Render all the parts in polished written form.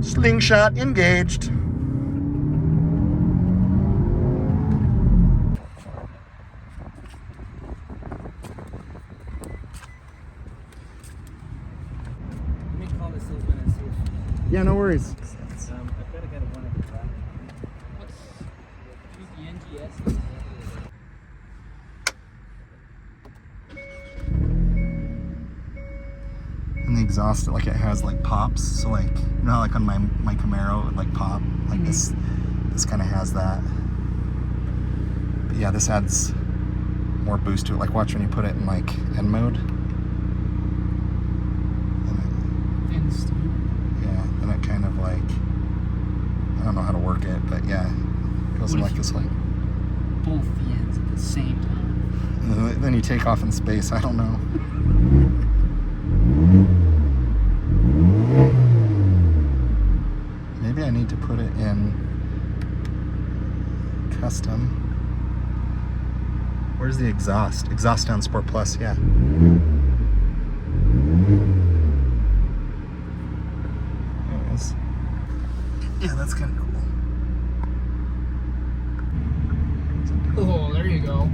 Slingshot engaged. Let me call the salesman and see if Yeah, no worries. I've got to get one at the back. What's the NGS? And the exhaust, like it has like pops. So like, you know how like on my Camaro it would like pop? Like this kind of has that. But yeah, this adds more boost to it. Like watch when you put it in like N mode. Yeah, then it kind of like, I don't know how to work it, but yeah, it goes like this way. Both the ends at the same time. And then you take off in space, I don't know. Maybe I need to put it in custom. Where's the exhaust? Exhaust down Sport Plus, yeah. There it is. Yeah, that's kind of cool. Oh, there you go.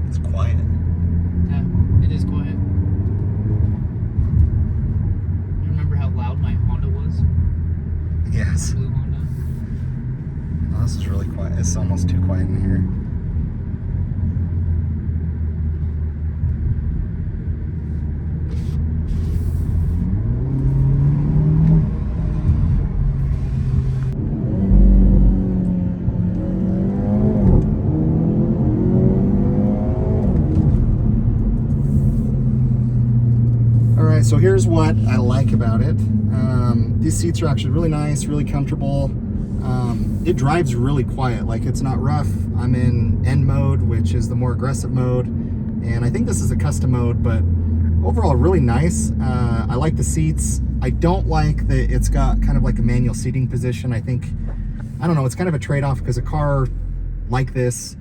It's quiet. Yeah, it is quiet. You remember how loud my Honda was? Yes. Blue Honda. Oh, this is really quiet. It's almost too quiet in here. So here's what I like about it. These seats are actually really nice, really comfortable. It drives really quiet, like it's not rough. I'm in N mode, which is the more aggressive mode, and I think this is a custom mode, but overall really nice. I like the seats. I don't like that it's got kind of like a manual seating position. I don't know, it's kind of a trade-off because a car like this,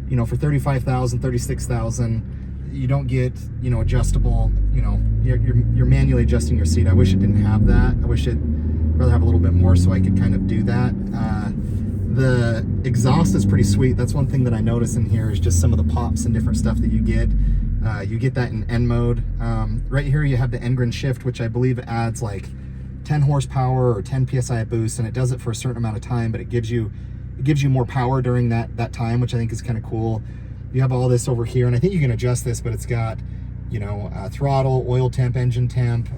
you know, for 35,000, 36,000, you don't get, you know, adjustable, you know, you're manually adjusting your seat. I wish it didn't have that. I wish it'd rather have a little bit more so I could kind of do that. The exhaust is pretty sweet. That's one thing that I notice in here is just some of the pops and different stuff that you get. You get that in N mode. Right here you have the N shift, which I believe adds like 10 horsepower or 10 psi boost, and it does it for a certain amount of time, but it gives you more power during that time, which I think is kind of cool. You have all this over here, and I think you can adjust this, but it's got, you know, throttle, oil temp, engine temp.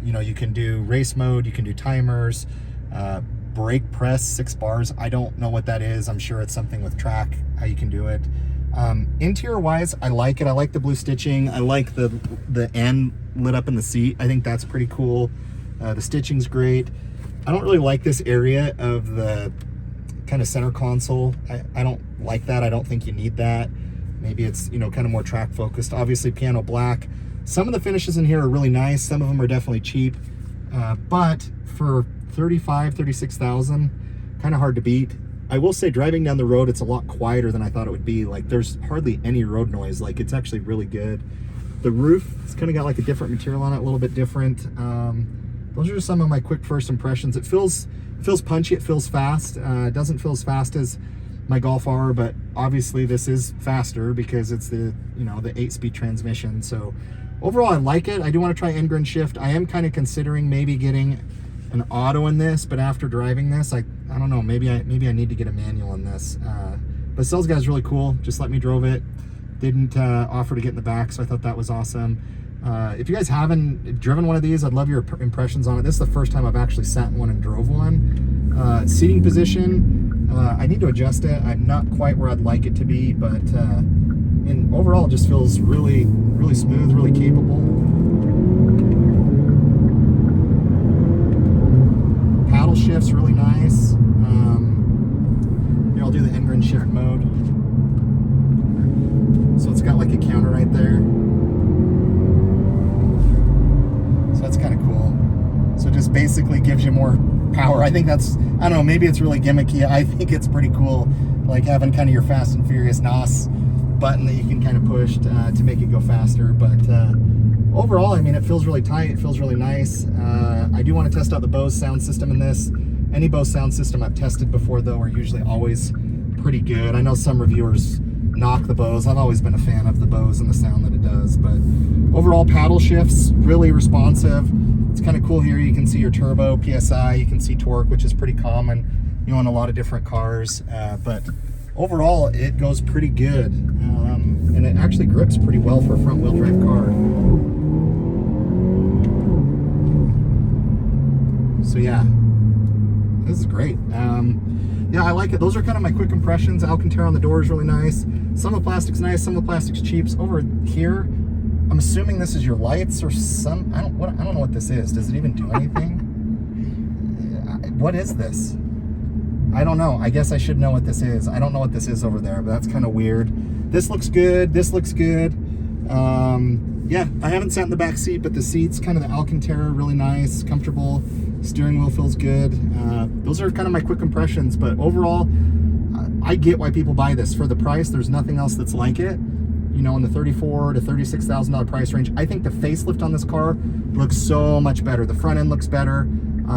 You know, you can do race mode, you can do timers, brake press, 6 bars. I don't know what that is. I'm sure it's something with track, how you can do it. Interior wise, I like it. I like the blue stitching. I like the N lit up in the seat. I think that's pretty cool. The stitching's great. I don't really like this area of the kind of center console. I don't like that. I don't think you need that. Maybe it's, you know, kind of more track focused. Obviously piano black. Some of the finishes in here are really nice. Some of them are definitely cheap. But for 36,000, kind of hard to beat. I will say driving down the road, it's a lot quieter than I thought it would be. Like there's hardly any road noise. Like it's actually really good. The roof, it's kind of got like a different material on it, a little bit different. Those are just some of my quick first impressions. It feels punchy, it feels fast. It doesn't feel as fast as my Golf R, but obviously this is faster because it's the, you know, the 8-speed transmission. So overall I like it. I do want to try N shift. I am kind of considering maybe getting an auto in this, but after driving this, I don't know, maybe I need to get a manual in this. But sales guy's really cool. Just let me drove it. Didn't offer to get in the back, so I thought that was awesome. If you guys haven't driven one of these, I'd love your impressions on it. This is the first time I've actually sat in one and drove one. Seating position, I need to adjust it. I'm not quite where I'd like it to be, but and overall it just feels really, really smooth, really capable. Paddle shift's really nice. Here, I'll do the N shift mode. So it's got like a counter right there. basically gives you more power. I think that's, I don't know, maybe it's really gimmicky. I think it's pretty cool, like having kind of your Fast and Furious NOS button that you can kind of push to make it go faster. But overall, I mean, it feels really tight. It feels really nice. I do want to test out the Bose sound system in this. Any Bose sound system I've tested before, though, are usually always pretty good. I know some reviewers knock the Bose. I've always been a fan of the Bose and the sound that it does. But overall, paddle shifts, really responsive. It's kind of cool here. You can see your turbo, PSI. You can see torque, which is pretty common, you know, in a lot of different cars. But overall, it goes pretty good. And it actually grips pretty well for a front-wheel drive car. So yeah, this is great. Yeah, I like it. Those are kind of my quick impressions. Alcantara on the door is really nice. Some of the plastic's nice, some of the plastic's cheap. Over here, I'm assuming this is your lights or some, I don't know what this is. Does it even do anything? What is this? I don't know. I guess I should know what this is. I don't know what this is over there, but that's kind of weird. This looks good. This looks good. Yeah, I haven't sat in the back seat, but the seats, kind of the Alcantara, really nice, comfortable. Steering wheel feels good. Those are kind of my quick impressions, but overall, I get why people buy this. For the price, there's nothing else that's like it. You know, in the $34,000 to $36,000 price range. I think the facelift on this car looks so much better. The front end looks better.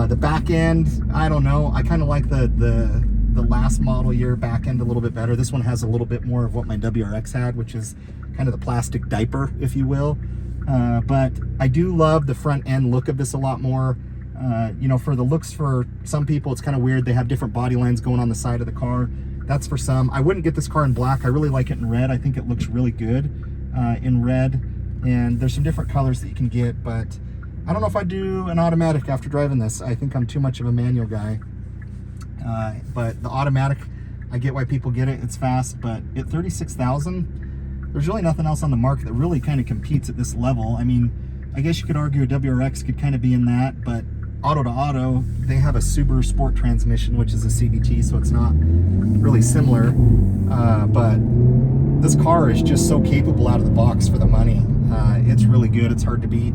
The back end, I don't know. I kind of like the last model year back end a little bit better. This one has a little bit more of what my WRX had, which is kind of the plastic diaper, if you will. But I do love the front end look of this a lot more. You know, for the looks, for some people, it's kind of weird. They have different body lines going on the side of the car. That's for some. I wouldn't get this car in black. I really like it in red. I think it looks really good in red. And there's some different colors that you can get, but I don't know if I'd do an automatic after driving this. I think I'm too much of a manual guy. But the automatic, I get why people get it. It's fast, but at $36,000, there's really nothing else on the market that really kind of competes at this level. I mean, I guess you could argue a WRX could kind of be in that, but auto to auto, they have a Subaru Sport transmission, which is a CVT, so it's not really similar. But this car is just so capable out of the box for the money. It's really good. It's hard to beat.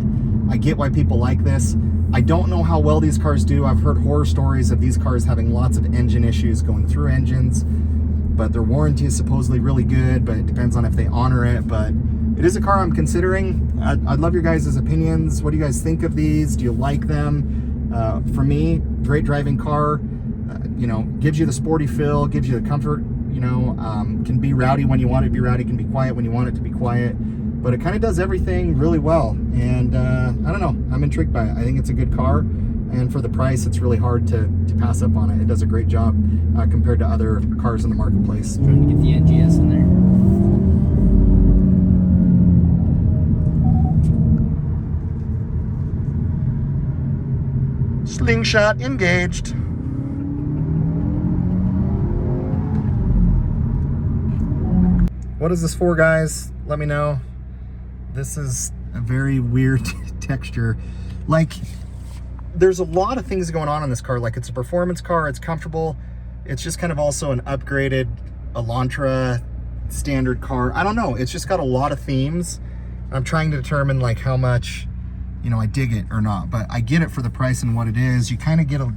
I get why people like this. I don't know how well these cars do. I've heard horror stories of these cars having lots of engine issues going through engines, but their warranty is supposedly really good, but it depends on if they honor it. But it is a car I'm considering. I'd love your guys' opinions. What do you guys think of these? Do you like them? For me, great driving car. You know, gives you the sporty feel, gives you the comfort. You know, can be rowdy when you want it to be rowdy, can be quiet when you want it to be quiet. But it kind of does everything really well. And I don't know, I'm intrigued by it. I think it's a good car. And for the price, it's really hard to pass up on it. It does a great job compared to other cars in the marketplace. Trying to get the NGS in there. Slingshot engaged. What is this for, guys? Let me know. This is a very weird texture. Like, there's a lot of things going on in this car. Like, it's a performance car, it's comfortable. It's just kind of also an upgraded Elantra standard car. I don't know, it's just got a lot of themes. I'm trying to determine like how much, you know, I dig it or not, but I get it for the price and what it is. You kind of get a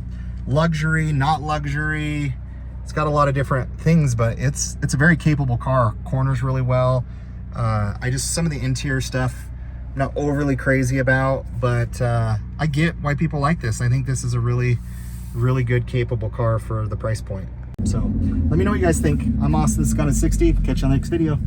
luxury, not luxury. It's got a lot of different things, but it's a very capable car. Corners really well. Some of the interior stuff, I'm not overly crazy about, but I get why people like this. I think this is a really, really good, capable car for the price point. So let me know what you guys think. I'm Austin, this is Gun at 60. Catch you on the next video.